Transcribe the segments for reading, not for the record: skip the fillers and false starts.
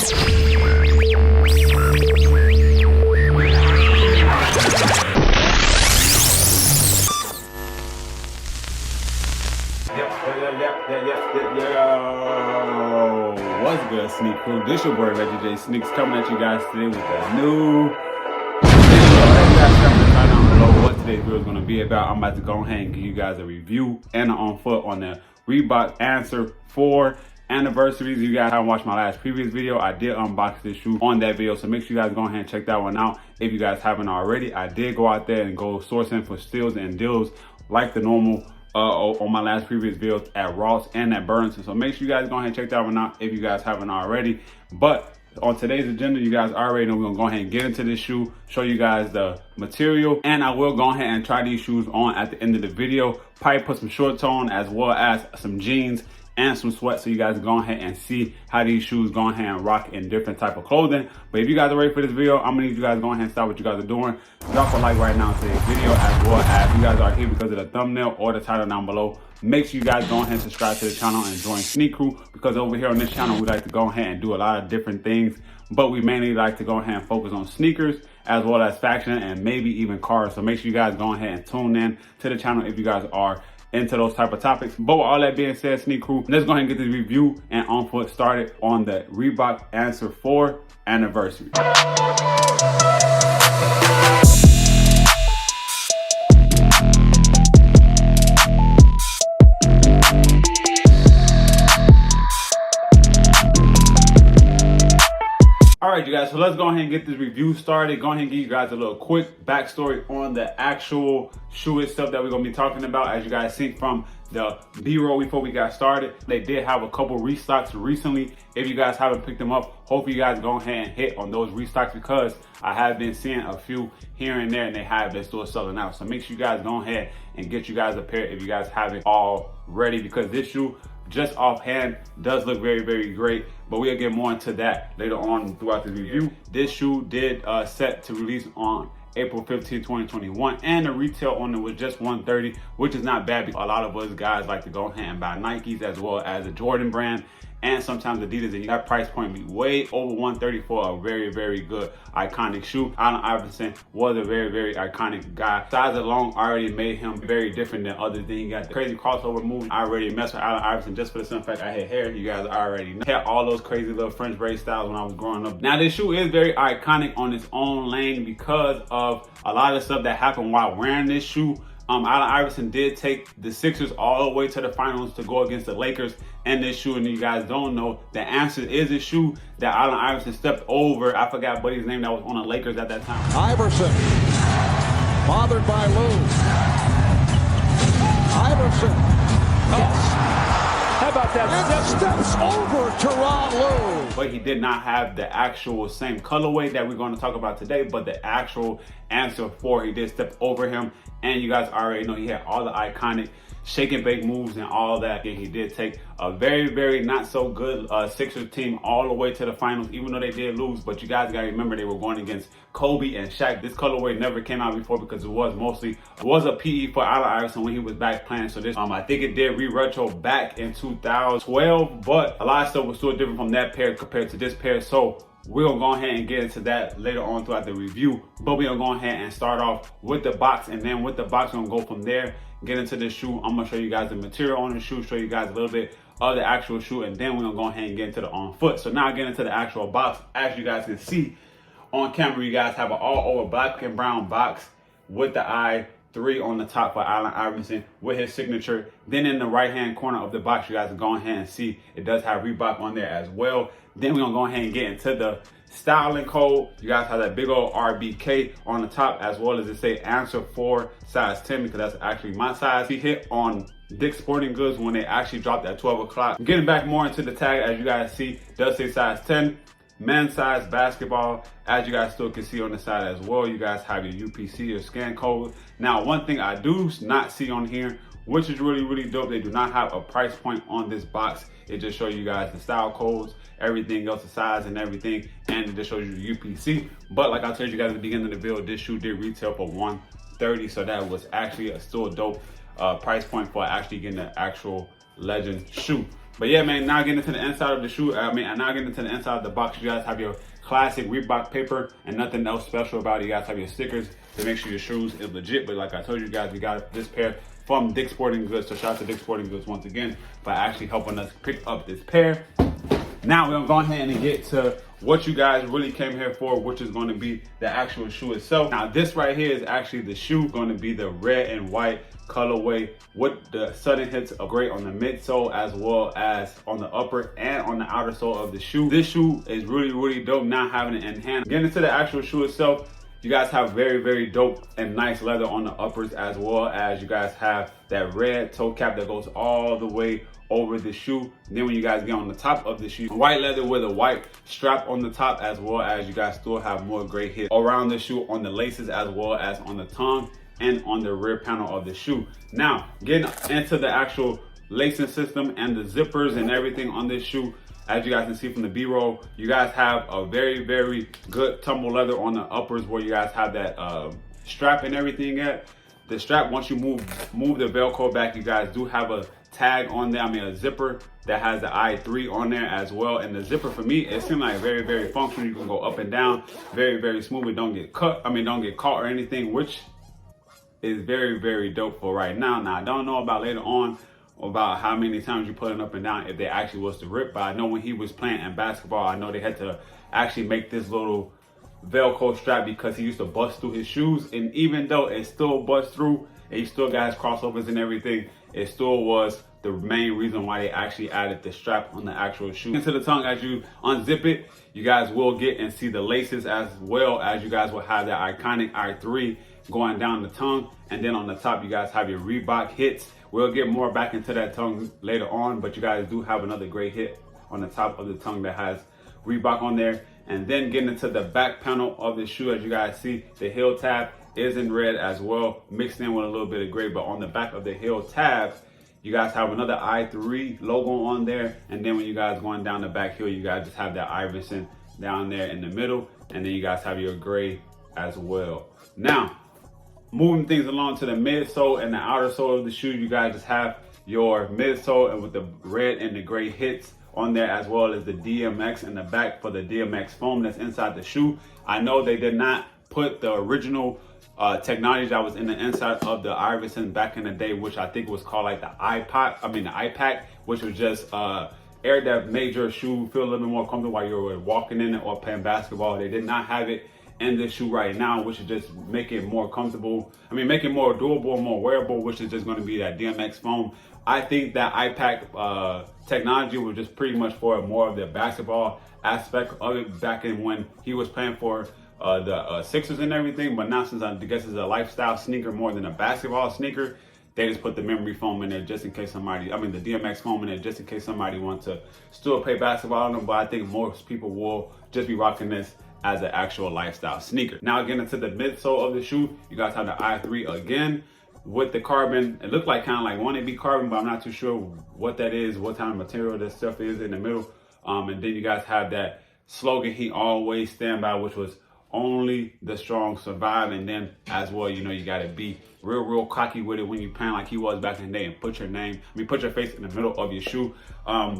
What's good, Sneak Crew? This your boy ReggieJaySneakz coming at you guys today with a new video. You guys comment down below what today's video is going to be about. I'm about to go ahead and give you guys a review and on foot on the Reebok Answer 4 anniversaries. You guys haven't watched my last previous video, I did unbox this shoe on that video, so make sure you guys go ahead and check that one out if you guys haven't already. I did go out there and go sourcing for steals and deals like the normal on my last previous videos at Ross and at Burlington, so make sure you guys go ahead and check that one out if you guys haven't already. But on today's agenda, you guys already know we're gonna go ahead and get into this shoe, show you guys the material, and I will go ahead and try these shoes on at the end of the video. Probably put some shorts on as well as some jeans and some sweats, so you guys go ahead and see how these shoes go ahead and rock in different type of clothing. But if you guys are ready for this video, I'm gonna need you guys to go ahead and stop what you guys are doing. Drop a like right now to today's video, as well as you guys are here because of the thumbnail or the title down below. Make sure you guys go ahead and subscribe to the channel and join Sneak Crew, because over here on this channel, we like to go ahead and do a lot of different things, but we mainly like to go ahead and focus on sneakers as well as fashion and maybe even cars. So make sure you guys go ahead and tune in to the channel if you guys are into those type of topics. But with all that being said, Sneak Crew, let's go ahead and get this review and on foot started on the Reebok Answer 4 anniversary. Alright, you guys, so let's go ahead and get this review started. Go ahead and give you guys a little quick backstory on the actual shoe itself that we're going to be talking about. As you guys see from the B-roll before we got started, they did have a couple restocks recently. If you guys haven't picked them up, hopefully you guys go ahead and hit on those restocks, because I have been seeing a few here and there and they have been still selling out. So make sure you guys go ahead and get you guys a pair if you guys haven't already, because this shoe just offhand does look very, very great, but we'll get more into that later on throughout the review. This shoe did set to release on April 15, 2021, and the retail on it was just $130, which is not bad, because a lot of us guys like to go ahead and buy Nikes as well as the Jordan brand and sometimes Adidas, and that price point be way over $130 for a very, very good iconic shoe. Allen Iverson was a very, very iconic guy. Size alone already made him very different than others. Then you got the crazy crossover move. I already messed with Allen Iverson just for the simple fact I had hair. You guys already know. Had all those crazy little French braid styles when I was growing up. Now this shoe is very iconic on its own lane because of a lot of stuff that happened while wearing this shoe. Allen Iverson did take the Sixers all the way to the finals to go against the Lakers and this shoe. And you guys don't know, the answer is a shoe that Allen Iverson stepped over. I forgot buddy's name that was on the Lakers at that time. Iverson, bothered by Lou. Iverson. How about that? And steps over Teron Lou. But he did not have the actual same colorway that we're going to talk about today, but the actual Answer 4, he did step over him. And you guys already know he had all the iconic shake and bake moves and all that. And he did take a very, very not so good Sixers team all the way to the finals, even though they did lose. But you guys got to remember, they were going against Kobe and Shaq. This colorway never came out before because it was a PE for Allen Iverson when he was back playing. So this, I think it did re-retro back in 2012, but a lot of stuff was still different from that pair compared to this pair. So we're gonna go ahead and get into that later on throughout the review, but we're gonna go ahead and start off with the box, and then with the box, we're gonna go from there, get into the shoe. I'm gonna show you guys the material on the shoe, show you guys a little bit of the actual shoe, and then we're gonna go ahead and get into the on foot. So now get into the actual box. As you guys can see on camera, you guys have an all over black and brown box with the I3 on the top for Allen Iverson with his signature. Then in the right hand corner of the box, you guys can go ahead and see it does have Reebok on there as well. Then we're gonna go ahead and get into the styling code. You guys have that big old RBK on the top, as well as it say Answer 4 size 10, because that's actually my size. He hit on Dick's Sporting Goods when they actually dropped at 12 o'clock. Getting back more into the tag, as you guys see, does say size 10. Men's size basketball, as you guys still can see on the side as well. You guys have your UPC or scan code. Now, one thing I do not see on here, which is really, really dope, they do not have a price point on this box. It just shows you guys the style codes, everything else, the size and everything, and it just shows you the UPC. But like I told you guys at the beginning of the video, this shoe did retail for $130, so that was actually a still dope price point for actually getting the actual legend shoe. But yeah, man, now getting into the inside of the shoe, now getting into the inside of the box, you guys have your classic Reebok paper and nothing else special about it. You guys have your stickers to make sure your shoes is legit. But like I told you guys, we got this pair from Dick's Sporting Goods. So shout out to Dick's Sporting Goods once again for actually helping us pick up this pair. Now we're gonna go ahead and get to what you guys really came here for, which is going to be the actual shoe itself. Now this right here is actually the shoe, going to be the red and white colorway with the sudden hits of gray on the midsole as well as on the upper and on the outer sole of the shoe. This shoe is really dope, now having it in hand. Getting into the actual shoe itself, you guys have very dope and nice leather on the uppers, as well as you guys have that red toe cap that goes all the way over the shoe. And then when you guys get on the top of the shoe, white leather with a white strap on the top, as well as you guys still have more gray hits around the shoe on the laces as well as on the tongue and on the rear panel of the shoe. Now getting into the actual lacing system and the zippers and everything on this shoe, as you guys can see from the B-roll, you guys have a very good tumble leather on the uppers where you guys have that strap and everything at. The strap, once you move the Velcro back, you guys do have a tag on there, a zipper that has the I3 on there as well. And the zipper, for me, it seemed like very functional. You can go up and down very smoothly, don't get caught or anything, which is very dope for right now. Now I don't know about later on about how many times you put it up and down if they actually was to rip, but I know when he was playing in basketball, I know they had to actually make this little Velcro strap because he used to bust through his shoes. And even though it still bust through and he still got his crossovers and everything, it still was the main reason why they actually added the strap on the actual shoe. Into the tongue, as you unzip it, you guys will get and see the laces, as well as you guys will have that iconic I3 going down the tongue. And then on the top, you guys have your Reebok hits. We'll get more back into that tongue later on, but you guys do have another great hit on the top of the tongue that has Reebok on there. And then getting into the back panel of the shoe, as you guys see, the heel tab is in red as well, mixed in with a little bit of gray. But on the back of the heel tab, you guys have another I3 logo on there. And then when you guys going down the back heel, you guys just have that Iverson down there in the middle. And then you guys have your gray as well. Now, moving things along to the midsole and the outer sole of the shoe, you guys just have your midsole and with the red and the gray hits on there, as well as the DMX in the back for the DMX foam that's inside the shoe. I know they did not put the original technology that was in the inside of the Iverson back in the day, which I think was called like the iPack, which was just air that made your shoe feel a little bit more comfortable while you were walking in it or playing basketball. They did not have it in this shoe right now, which is just make it more comfortable. Make it more doable, more wearable, which is just going to be that DMX foam. I think that iPack technology was just pretty much for more of the basketball aspect of it back in when he was playing for the Sixers and everything. But now, since I guess it's a lifestyle sneaker more than a basketball sneaker, they just put the memory foam in there just in case somebody, the DMX foam in there just in case somebody wants to still play basketball on them. But I think most people will just be rocking this as an actual lifestyle sneaker. Now getting into the midsole of the shoe, you guys have the I3 again with the carbon. It looked like kind of like wannabe carbon, but I'm not too sure what that is, what kind of material this stuff is in the middle. And then you guys have that slogan, he always stand by, which was only the strong survive. And then as well, you got to be real cocky with it when you pan like he was back in the day and put your face in the middle of your shoe,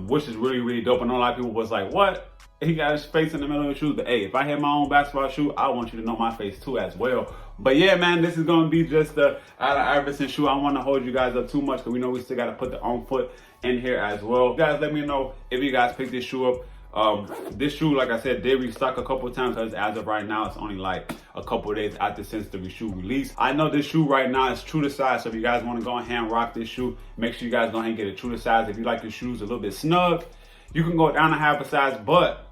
which is really dope. I know a lot of people was like, what? He got his face in the middle of the shoes. But hey, if I had my own basketball shoe, I want you to know my face too as well. But yeah, man, this is going to be just the Allen Iverson shoe. I don't want to hold you guys up too much because we know we still got to put the on foot in here as well. You guys, let me know if you guys picked this shoe up. This shoe, like I said, did restock a couple of times, because as of right now, it's only like a couple of days after since the shoe release. I know this shoe right now is true to size, so if you guys want to go ahead and rock this shoe, make sure you guys go ahead and get it true to size. If you like your shoes a little bit snug, you can go down a half a size, but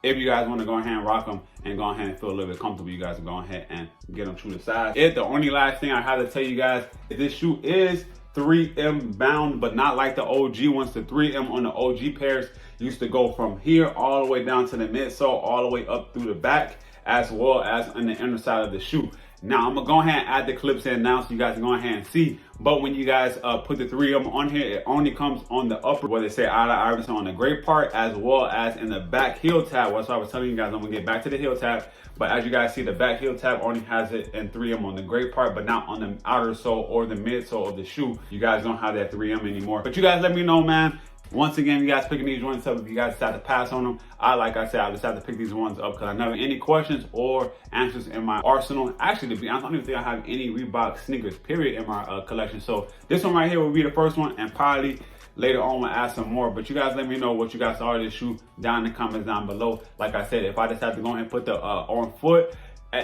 if you guys want to go ahead and rock them and go ahead and feel a little bit comfortable, you guys can go ahead and get them true to size. The only last thing I have to tell you guys is this shoe is 3M bound, but not like the OG ones. The 3M on the OG pairs used to go from here all the way down to the midsole, all the way up through the back, as well as on the inner side of the shoe. Now I'm gonna go ahead and add the clips in now so you guys can go ahead and see. But when you guys put the 3M on here, it only comes on the upper, where they say Allen Iverson on the gray part, as well as in the back heel tab. That's why I was telling you guys I'm gonna get back to the heel tab. But as you guys see, the back heel tab only has it in 3M on the gray part, but not on the outer sole or the midsole of the shoe. You guys don't have that 3M anymore. But you guys let me know, man. Once again, you guys picking these joints up. If you guys decide to pass on them, like I said, I decided to pick these ones up because I never have any questions or answers in my arsenal. Actually, to be honest, I don't even think I have any Reebok sneakers, period, in my collection. So this one right here will be the first one, and probably later on we'll add some more. But you guys let me know what you guys thought of this shoe down in the comments down below. Like I said, if I decide to go ahead and put the on foot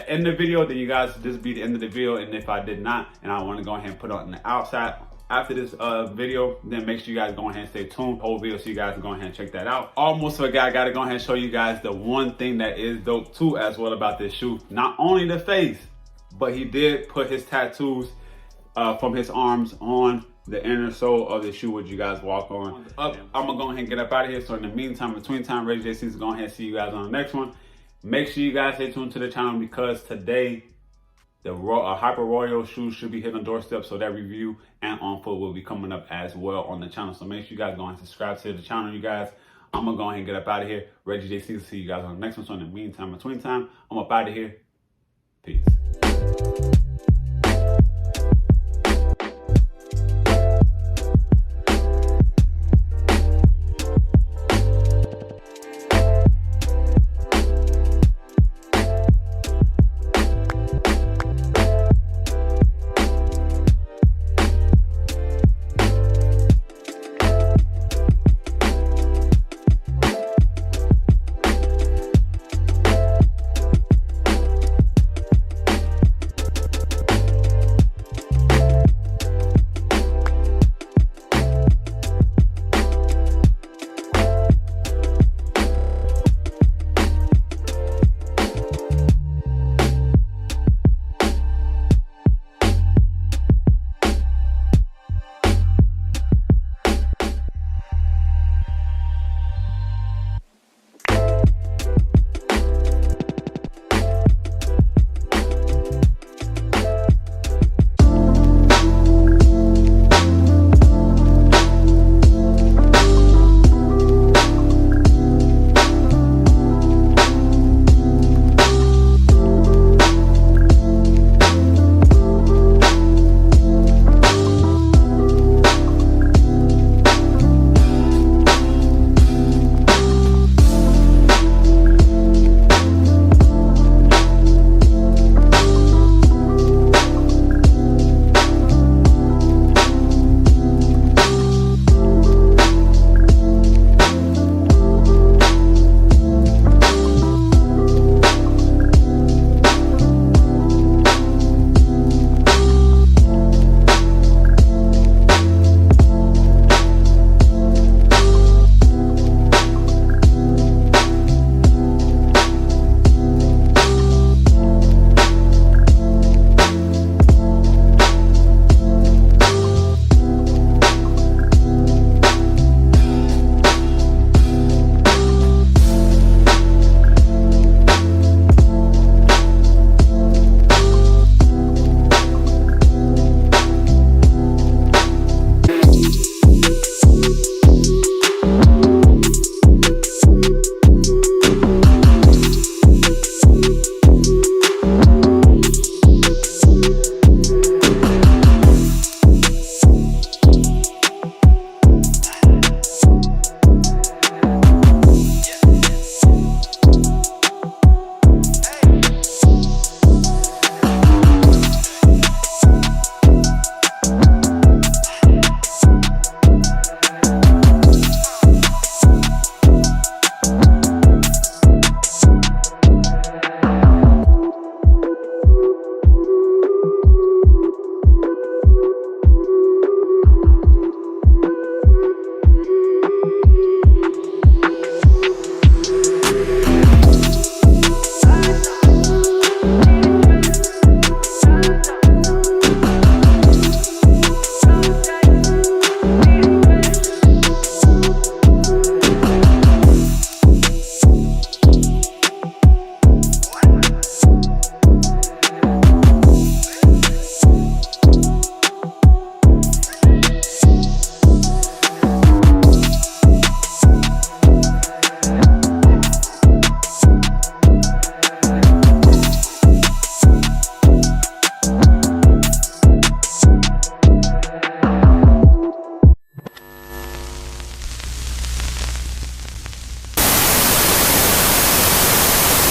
in the video, then you guys, this be the end of the video. And if I did not, and I want to go ahead and put it on the outside after this video, then make sure you guys go ahead and stay tuned whole video so you guys can go ahead and check that out. Almost forgot, I gotta go ahead and show you guys the one thing that is dope too as well about this shoe. Not only the face, but he did put his tattoos from his arms on the inner sole of the shoe, which you guys walk on. I'm gonna go ahead and get up out of here. So in the meantime, between time, ReggieJaySneakz is going ahead and see you guys on the next one. Make sure you guys stay tuned to the channel because today the Hyper Royal shoes should be hitting the doorstep, so that review and on foot will be coming up as well on the channel. So make sure you guys go and subscribe to the channel, you guys. I'm gonna go ahead and get up out of here. ReggieJaySneakz, see you guys on the next one. So in the meantime, between time, I'm up out of here. Peace.